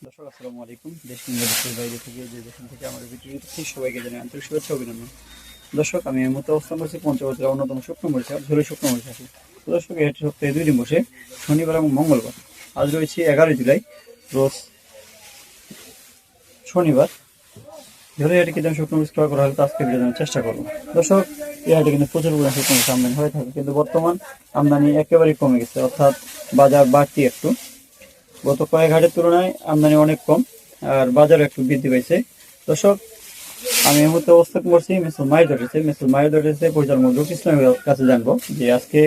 দর্শক আসসালামু আলাইকুম। দেশ কিংবা দেশের বাইরে থেকে যে যেখান থেকে আমার ভিডিও দেখছি সবাইকে জানাই আন্তরিক শুভেচ্ছা অভিনন্দন। দর্শক আমি এই মুহূর্তে অবস্থান করছি পঞ্চগড় জেলার অন্যতম শুকনো মরিচা ঝোলে শুকনো মরিচা। তো দর্শক এটি সপ্তাহে 2 দিন বসে শনিবার এবং মঙ্গলবার। আজ রয়েছে 11 জুলাই, রোজ শনিবার। ঝোলে এটি কিন্তু শুকনো মরিচ ক্রয় করা হলে তো আজকে ভিডিও জানার চেষ্টা করবো। দর্শক এই হাটে কিন্তু প্রচুর পরিমাণে শুকনো মরিচ আমদানি হয়ে থাকে, কিন্তু বর্তমান আমদানি একেবারেই কমে গেছে, অর্থাৎ বাজার বাড়তি একটু। গত কয়েক হাটের তুলনায় আমদানি অনেক কম, আর বাজারও একটু বৃদ্ধি পাইছে। দর্শক আমি এই মুহূর্তে অবস্থান করছি মিসেস মাইদরেছে পরিচালক মধ্যক ইসলামের কাছে জানবো যে আজকে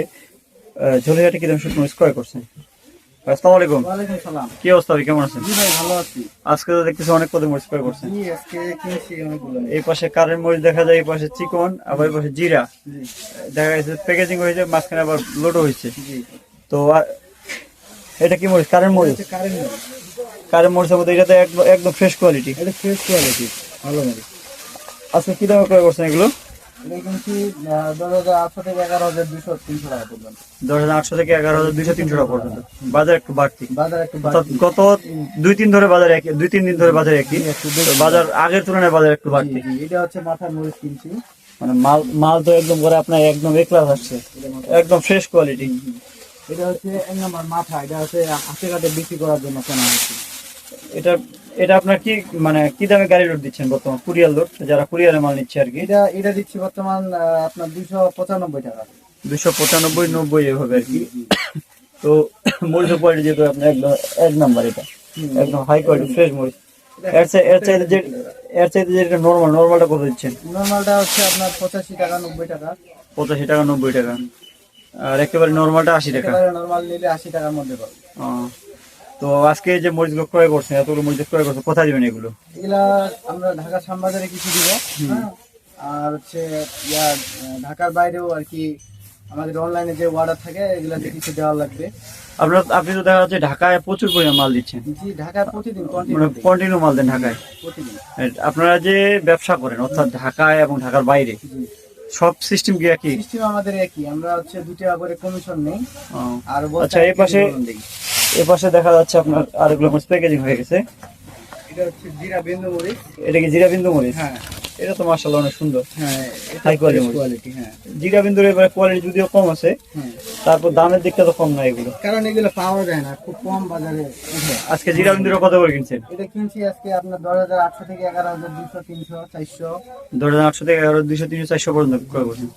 ঝোলিহাটে কি দাম শুকনো মরিচ ক্রয় করছেন। আসসালামু আলাইকুম। ওয়ালাইকুম সালাম। কি অবস্থা, কেমন আছেন? জি ভাই, ভালো আছি। আজকে তো দেখতেছি অনেক কত মরিচ ক্রয় করছেন। জি, আজকে কিনছি অনেকগুলো। এই পাশে কারেন্ট মরিচ দেখা যায়, এই পাশে চিকন, আবার এই পাশে জিরা জি দেখা যাচ্ছে, প্যাকেজিং হয়েছে, মাঝখানে আবার লোডও হয়েছে। জি। তো এটা কি মরিচ? কারেন্ট মরিচ। কারেন্ট মরিচের মধ্যে এটা তো একদম ফ্রেশ কোয়ালিটি। এটা ফ্রেশ কোয়ালিটি, ভালো মরিচ। আজকে কি দামে ক্রয় করছেন এগুলো? এটা কিনছি 10,800 থেকে 11,200 300 টাকা পর্যন্ত। 10,800 থেকে 11,200-300 টাকা পর্যন্ত। বাজার একটু বাড়তি। বাজার একটু অর্থাৎ বাড়তি। গত 2-3 ধরে বাজার একই, 2-3 দিন ধরে বাজার একই। তো বাজার আগের তুলনায় বাজার একটু বাড়তি। জি, এটা হচ্ছে মাথার মরিচ কিনছি। মানে মাল তো একদম করে আপনার একদম এ ক্লাস আসছে, একদম ফ্রেশ কোয়ালিটি। এটা হচ্ছে এক নম্বর মাথা, এটা হচ্ছে হাতে কাটে বিক্রি করার জন্য কেনা হয়েছে। এটা এটা আপনার কি মানে কি দামে গাড়ি লোড দিচ্ছেন বর্তমান? কুরিয়ার লোড, যারা কুরিয়ারে মাল নিচ্ছে আর কি। এটা দিচ্ছি বর্তমান আপনার 295 টাকা। 295-90 এভাবে আর কি। তো মরিচের কোয়ালিটি যেহেতু আপনার একদম এক নাম্বার, এটা একদম হাই কোয়ালিটি ফ্রেশ মরিচ। এর চাইতে যে এটা নর্মালটা কত দিচ্ছেন? নরমালটা হচ্ছে আপনার 85 টাকা 90 টাকা। 85 টাকা 90 টাকা। আর একেবারে নর্মালটা 80 টাকা। একেবারে নরমাল নিলে 80 টাকার মধ্যে পাবে। তো আজকে যে মরিচগুলো ক্রয় করছেন, এতগুলো মরিচ ক্রয় করছেন, কোথায় দিবেন এগুলো? এগুলা আমরা ঢাকা শ্যামবাজারে কিছু দিব, হ্যাঁ। আর হচ্ছে ঢাকার বাইরেও আর কি আমাদের অনলাইনে যে অর্ডার থাকে এগুলাতে কিছু দেওয়া লাগবে। আপনি তো দেখা যাচ্ছে ঢাকায় প্রচুর পরিমাণ মাল দিচ্ছেন। জি, ঢাকায় প্রতিদিন মানে কন্টিনিউ মাল দেন ঢাকায়। প্রতিদিন। আপনারা যে ব্যবসা করেন, অর্থাৎ ঢাকায় এবং ঢাকার বাইরে, সব সিস্টেম কি একই? সিস্টেম আমাদের একই, আমরা হচ্ছে 2 টাকা করে কমিশন নেই। আর আচ্ছা, এই পাশে দেখা যাচ্ছে আপনার আরেকগুলো মরিচ প্যাকেজিং হয়ে গেছে। এটা হচ্ছে জিরা বিন্দু মরিচ। এটা কি জিরা বিন্দু মরিচ? হ্যাঁ, এটা তো মাশাআল্লাহ অনেক সুন্দর। হ্যাঁ, হাই কোয়ালিটি। হ্যাঁ। জিরা বিন্দুর এবারে কোয়ালিটি যদিও কম আছে, হ্যাঁ, তারপর দামের দিকটা তো কম না এগুলো, কারণ এগুলো পাওয়া যায় না, খুব কম বাজারে উঠে। আজকে জিরা বিন্দুর কত করে কিনছেন? এটা কিনছি আজকে আপনার 10,800 থেকে 11,200 300 400। 10,800 থেকে 11,200 300 400 পর্যন্ত ক্রয় করছেন।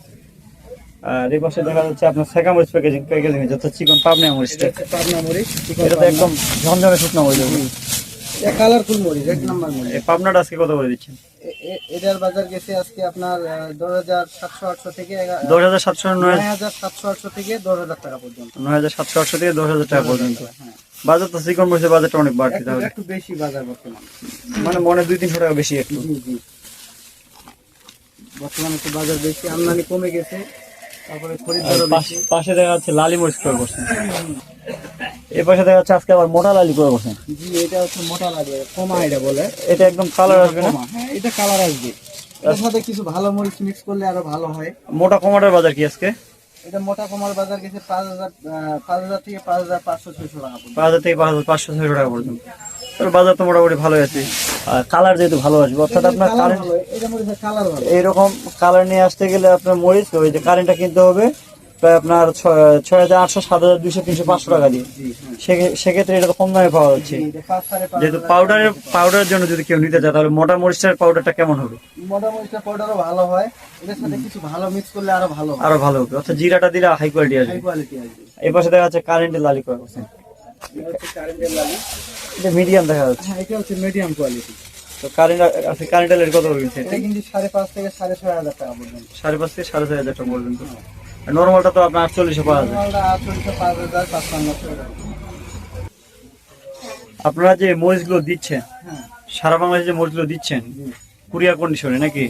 আর এই পাশে দেখা যাচ্ছে আপনার সেকা মরিচ প্যাকেজিং হয়েছে, অর্থাৎ চিকন পাবনা মরিচটা। পাবনা মরিচ, এটা তো একদম ঝমঝমে শুকনো মরিচ। এটা কালারফুল মরিচ, এক নাম্বার মরিচ। এই পাবনাটা আজকে কত করে দিচ্ছেন? এটার বাজার গেছে আজকে আপনার 10,700-800 থেকে 10,700-9,000 থেকে 10,000 টাকা পর্যন্ত। 9,700-800 থেকে 10,000 টাকা পর্যন্ত। হ্যাঁ, বাজার তো চিকন মরিচের বাজারটা অনেক বাড়তি, তাহলে একটু বেশি বাজার বর্তমানে। মানে মনে 200-300 টাকা বেশি একটু। জি জি, বর্তমানে একটু বাজার বেশি, আমদানি কমে গেছে, তারপরে খরিদ্দারও বেশি। পাশে দেখা যাচ্ছে লালি মরিচ ক্রয় করছেন। এই পাশে দেখা যাচ্ছে আজকে আবার মোটা লালি ক্রয় করছেন। জি, এটা হচ্ছে মোটা লাগে, কমা এটা বলে। এটা একদম কালার আসবে না? হ্যাঁ, এটা কালার আসবে। এর সাথে কিছু ভালো মরিচ মিক্স করলে আরো ভালো হয়। মোটা কমাটার বাজার কি আজকে? এটা মোটা কমার বাজার গেছে 5,000 থেকে 5,500-600 টাকা পর্যন্ত। 5,000 থেকে 5,500-600 টাকা পর্যন্ত। তবে বাজার তো মোটামুটি ভালোই আছে। আর কালার যেহেতু ভালো আসবে, অর্থাৎ আপনার কারেন্ট এটা মরিচের কালার ভালো। এইরকম কালার নিয়ে আসতে গেলে আপনার মরিচ ওই যে কারেন্টটা কিনতে হবে প্রায় আপনার 6,800, 7,200, 300, 500 টাকা দিয়ে। সেক্ষেত্রে এটা তো কম দামে পাওয়া যাচ্ছে। যেহেতু পাউডারের জন্য যদি কেউ নিতে চায়, তাহলে মোটা মরিচের পাউডারটা কেমন হবে? মোটা মরিচের পাউডারও ভালো হয়, এর সাথে কিছু ভালো মিক্স করলে আরো ভালো হয়। আরো ভালো হবে, অর্থাৎ জিরাটা দিলে হাই কোয়ালিটি আসবে। হাই কোয়ালিটি আসবে। এই পাশে দেখা যাচ্ছে কারেন্টের লালি করা করছেন। এটা হচ্ছে কারেন্টের লাগি। এটা মিডিয়াম দেখা যাচ্ছে। হ্যাঁ, এটা হচ্ছে মিডিয়াম কোয়ালিটি। তো কারেন্টের লালি কত করে কিনছেন? এটা কিন্তু 5,500 থেকে 6,500 টাকা পর্যন্ত। 5,500 থেকে 6,500 টাকা পর্যন্ত। আর নর্মালটা তো আপনার 48 পাওয়া যায়। নরমালটা 5,500 টাকা। আপনারা যে মরিচগুলো দিচ্ছেন, হ্যাঁ, সারা বাংলাদেশে যে মরিচগুলো দিচ্ছেন কুরিয়ার কন্ডিশনে নাকি?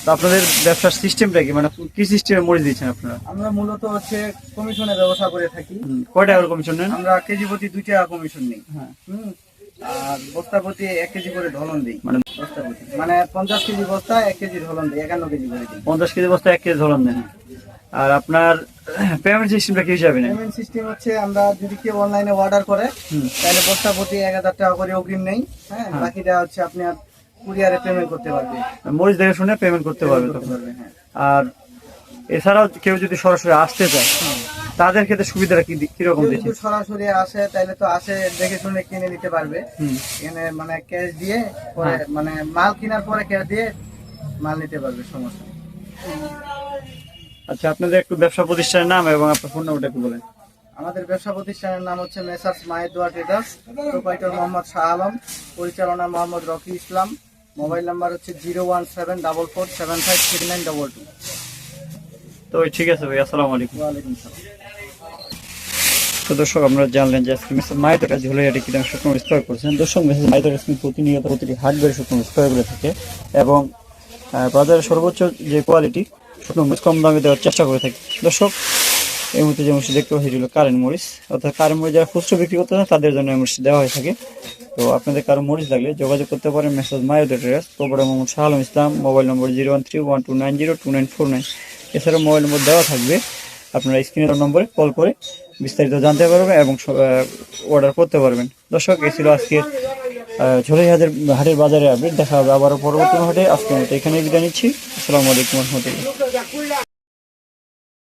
তো আপনাদের ব্যবসার সিস্টেমটা কি, মানে কি সিস্টেমে মরিচ দিচ্ছেন আপনারা? আমরা মূলত হচ্ছে কমিশনের ব্যবসা করে থাকি। কয় টাকার কমিশন নেন? আমরা কেজি প্রতি 2 টাকা কমিশন নিই। হ্যাঁ। আর বস্তা প্রতি 1 কেজি করে ঢলন দিই। মানে বস্তা প্রতি মানে 50 কেজি বস্তা 1 কেজি ঢলন দিই, 51 কেজি করে দিই। 50 কেজি বস্তা 1 কেজি ধরন দেন। আর আপনার পেমেন্ট সিস্টেমটা কি হিসাবে নেন? পেমেন্ট সিস্টেম হচ্ছে আমরা যদি কেউ অনলাইনে অর্ডার করে হুম। তাহলে বস্তা প্রতি 1000 টাকা করে অগ্রিম নেই। হ্যাঁ, বাকিটা হচ্ছে আপনি আর কুরিয়ারে পেমেন্ট করতে পারবে। মরিচ দেখে শুনে পেমেন্ট করতে পারবে করতে তখন। পারবে, হ্যাঁ। আর এছাড়াও কেউ যদি সরাসরি আসতে চায় তাদের ক্ষেত্রে সুবিধাটা কিরকম কেউ দিচ্ছে? যদি সরাসরি আসে তাহলে তো আসে দেখে শুনে কিনে নিতে পারবে। হুম। এখানে মানে ক্যাশ দিয়ে পরে হ্যাঁ। মানে মাল কেনার পরে ক্যাশ দিয়ে মাল নিতে পারবে, সমস্যা নেই। আচ্ছা, আপনাদের একটু ব্যবসা প্রতিষ্ঠানের নাম এবং আপনার ফোন নাম্বারটা একটু বলেন। আমাদের ব্যবসা প্রতিষ্ঠানের নাম হচ্ছে মেসার্স মায়েদুয়া ট্রেডার্স, প্রোপাইটর মোহাম্মদ শাহ আলম, পরিচালনা মোহাম্মদ রকি ইসলাম। মোবাইল নাম্বার হচ্ছে 01744753922। তো ঠিক আছে ভাই, আসসালামু আলাইকুম। ওয়ালাইকুম সালাম। তো দর্শক, আমরা জানলেন যে আজকে মিসেস মাইতের কাছে হলে এটা কি দাম শুকনো মরিচ ক্রয় করছেন। দর্শক, মিসেস মাইতের কাছে প্রতিনিয়ত প্রতিটি হাটবারে শুকনো মরিচ ক্রয় করে থাকে এবং বাজারের সর্বোচ্চ যে কোয়ালিটি শুকনো মরিচ কম দামে দেওয়ার চেষ্টা করে থাকে। দর্শক, এই মুহূর্তে যে মরিচ দেখতে পাচ্ছি হলো কারেন্ট মরিচ, অর্থাৎ কারেন্ট মরিচ যারা খুচরো বিক্রি করতে চান তাদের জন্য এই মরিচ দেওয়া হয়ে থাকে। তো আপনাদের কারো মরিচ লাগলে যোগাযোগ করতে পারেন মেসেজ মাইদ address, proprietor Mohammad Shah Alam Islam, mobile number 01312902949। এছাড়াও মোবাইল নম্বর দেওয়া থাকবে, আপনারা স্ক্রিনের নম্বরে কল করে বিস্তারিত জানতে পারবেন এবং অর্ডার করতে পারবেন। দর্শক, এই ছিল আজকের ঝোলাইহাটের হাটের বাজারে আপডেট। দেখা হবে আবারও পরবর্তী হাটে। আজকের মতো এখানে বিদায় নিচ্ছি। আসসালামু আলাইকুম রহমতুল্লাহ।